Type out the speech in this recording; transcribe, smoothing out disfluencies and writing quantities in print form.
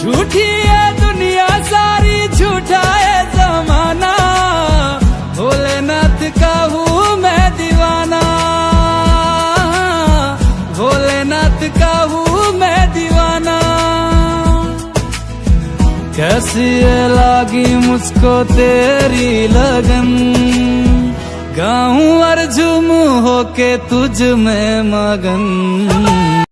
झूठी है दुनिया सारी, झूठा है जमाना, भोलेनाथ का हूँ मैं दीवाना, भोलेनाथ का हूँ मैं दीवाना। कैसी है लागी मुझको तेरी लगन, गाऊं और झूमूं होके तुझ में मगन।